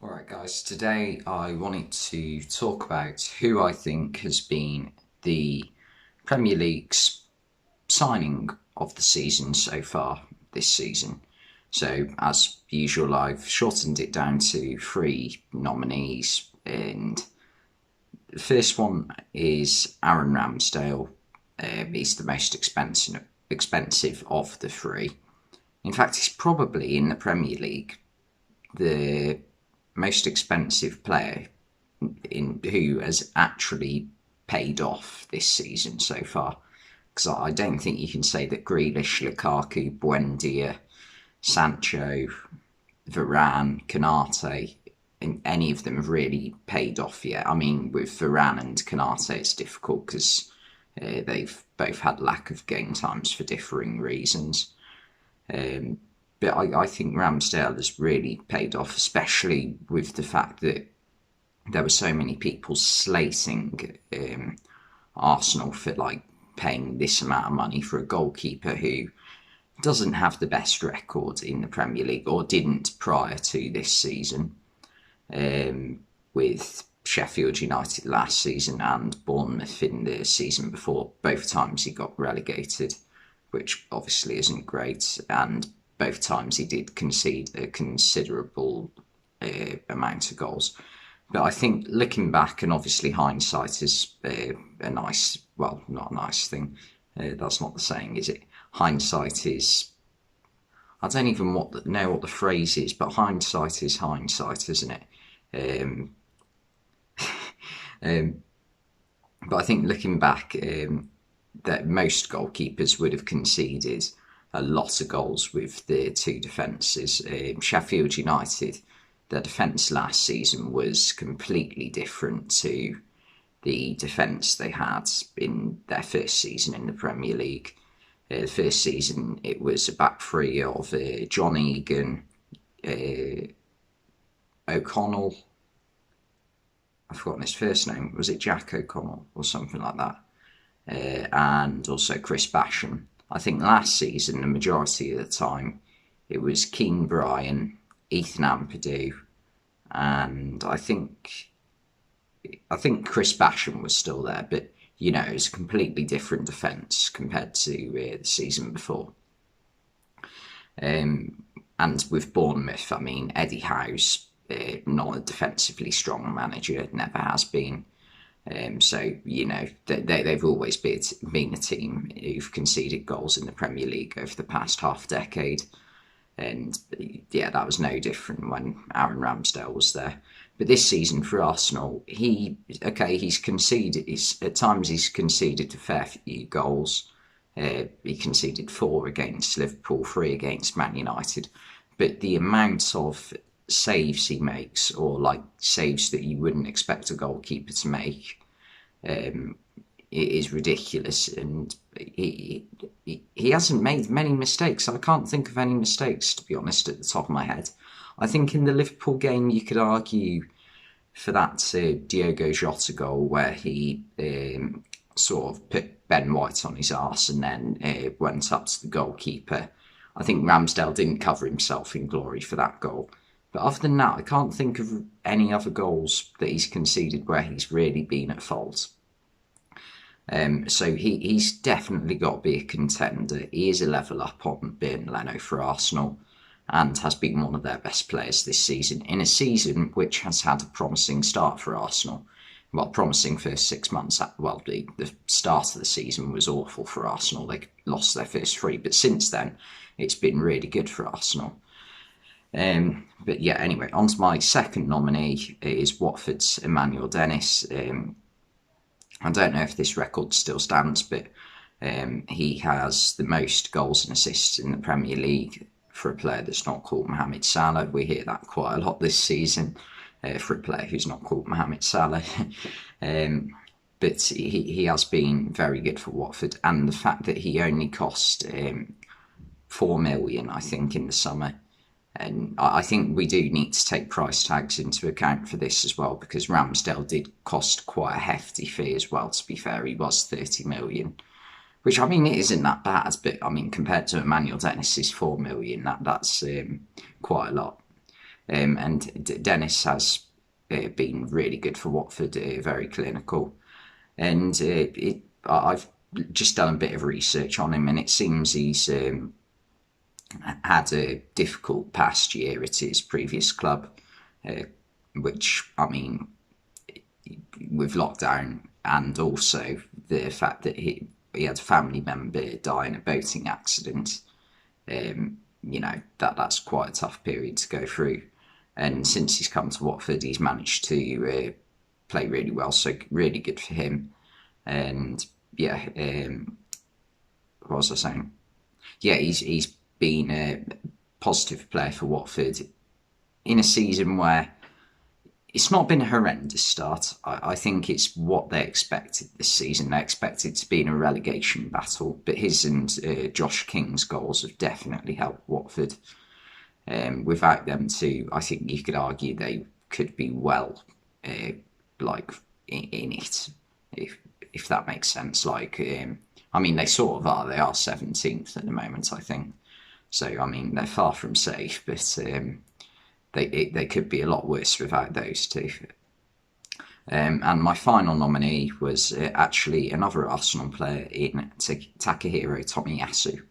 Alright, guys, today I wanted to talk about who I think has been the Premier League's signing of the season so far this season. So, as usual, I've shortened it down to three nominees, and the first one is Aaron Ramsdale. He's the most expensive of the three. In fact, he's probably in the Premier League the most expensive player in who has actually paid off this season so far. Because I don't think you can say that Grealish, Lukaku, Buendia, Sancho, Varane, Canate, and any of them have really paid off yet. I mean, with Varane and Canate, it's difficult because they've both had lack of game times for differing reasons. But I think Ramsdale has really paid off, especially with the fact that there were so many people slating Arsenal for paying this amount of money for a goalkeeper who doesn't have the best record in the Premier League or didn't prior to this season, with Sheffield United last season and Bournemouth in the season before. Both times he got relegated, which obviously isn't great, and both times he did concede a considerable amount of goals. But I think looking back, and obviously hindsight is a nice, well, not a nice thing. That's not the saying, is it? Hindsight is, I don't even know what the phrase is, but hindsight is hindsight, isn't it? Um, but I think looking back, that most goalkeepers would have conceded a lot of goals with their two defences. Sheffield United, their defence last season was completely different to the defence they had in their first season in the Premier League. The first season, it was a back three of John Egan, O'Connell. I've forgotten his first name. Was it Jack O'Connell or something like that? And also Chris Basham. I think last season, the majority of the time, it was Keane Bryan, Ethan Ampadu, and I think Chris Basham was still there, but it was a completely different defence compared to the season before. And with Bournemouth, I mean, Eddie Howe's not a defensively strong manager, never has been. So, they've always been a team who've conceded goals in the Premier League over the past half decade. And yeah, that was no different when Aaron Ramsdale was there. But this season for Arsenal, he's conceded. At times he's conceded a fair few goals. He conceded 4 against Liverpool, 3 against Man United. But the amount of saves he makes, or saves that you wouldn't expect a goalkeeper to make, it is ridiculous. And he hasn't made many mistakes. I can't think of any mistakes, to be honest, at the top of my head. I think in the Liverpool game you could argue for that Diogo Jota goal where he sort of put Ben White on his arse and then went up to the goalkeeper. I think Ramsdale didn't cover himself in glory for that goal. But other than that, I can't think of any other goals that he's conceded where he's really been at fault. So he's definitely got to be a contender. He is a level up on Bernd Leno for Arsenal and has been one of their best players this season, in a season which has had a promising start for Arsenal. Well, promising first 6 months. Well, the start of the season was awful for Arsenal. They lost their first 3, but since then, it's been really good for Arsenal. But yeah, anyway, on to my second nominee is Watford's Emmanuel Dennis. I don't know if this record still stands, but he has the most goals and assists in the Premier League for a player that's not called Mohamed Salah. We hear that quite a lot this season for a player who's not called Mohamed Salah. But he has been very good for Watford, and the fact that he only cost 4 million, I think, in the summer. And I think we do need to take price tags into account for this as well, because Ramsdale did cost quite a hefty fee as well, to be fair. He was 30 million, which, I mean, it isn't that bad, but I mean, compared to Emmanuel Dennis's 4 million, that's quite a lot. And Dennis has been really good for Watford, very clinical. And I've just done a bit of research on him, and it seems he's had a difficult past year at his previous club, which, I mean, with lockdown and also the fact that he had a family member die in a boating accident, that's quite a tough period to go through. And since he's come to Watford, he's managed to play really well, so really good for him. And yeah, what was I saying? Yeah, he's been a positive player for Watford in a season where it's not been a horrendous start. I think it's what they expected this season. They expected to be in a relegation battle, but his and Josh King's goals have definitely helped Watford. Without them two, I think you could argue they could be well, in it, if that makes sense. I mean, they sort of are. They are 17th at the moment, I think. So, I mean, they're far from safe, but they could be a lot worse without those two. And my final nominee was actually another Arsenal player in Takahiro Tomiyasu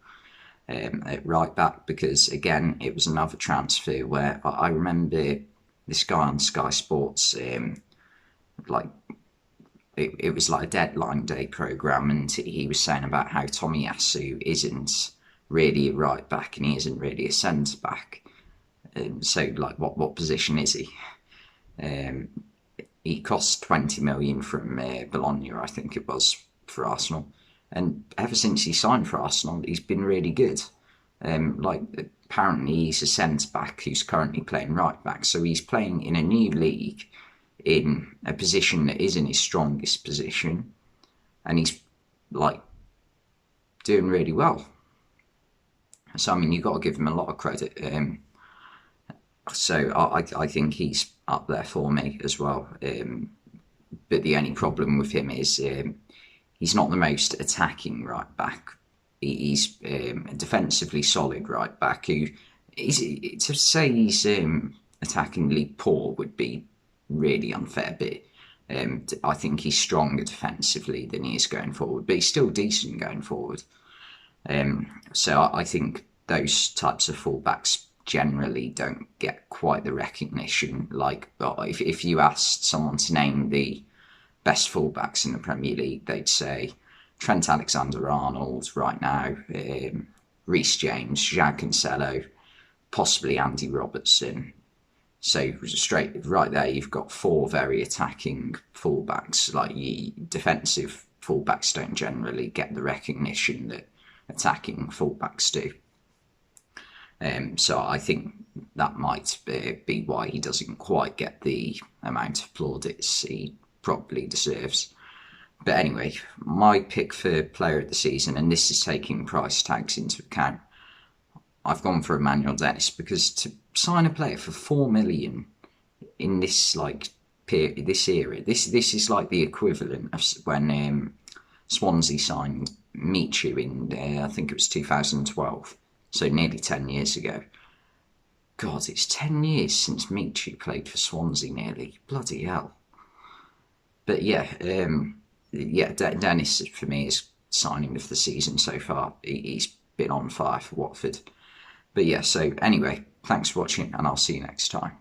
at right back, because again it was another transfer where I remember this guy on Sky Sports, it was like a deadline day programme, and he was saying about how Tomiyasu isn't really a right back and he isn't really a centre back. So, like, what position is he? He cost 20 million from Bologna, I think it was, for Arsenal. And ever since he signed for Arsenal, he's been really good. Apparently he's a centre-back who's currently playing right-back. So he's playing in a new league in a position that isn't his strongest position. And he's, doing really well. So, I mean, you've got to give him a lot of credit. So I think he's up there for me as well. But the only problem with him is he's not the most attacking right back. He's a defensively solid right back who to say he's attackingly poor would be really unfair. But I think he's stronger defensively than he is going forward. But he's still decent going forward. So I think those types of fullbacks generally don't get quite the recognition. If you asked someone to name the best fullbacks in the Premier League, they'd say Trent Alexander-Arnold right now, Reece James, João Cancelo, possibly Andy Robertson. So straight right there, you've got four very attacking fullbacks. Defensive fullbacks don't generally get the recognition that attacking fullbacks do. So I think that might be why he doesn't quite get the amount of plaudits he probably deserves. But anyway, my pick for player of the season, and this is taking price tags into account, I've gone for Emmanuel Dennis, because to sign a player for 4 million in this this era, this is like the equivalent of when Swansea signed Michu in I think it was 2012. So nearly 10 years ago. God, it's 10 years since Michu played for Swansea nearly. Bloody hell. But yeah, Dennis for me is signing of the season so far. He's been on fire for Watford. But yeah, so anyway, thanks for watching and I'll see you next time.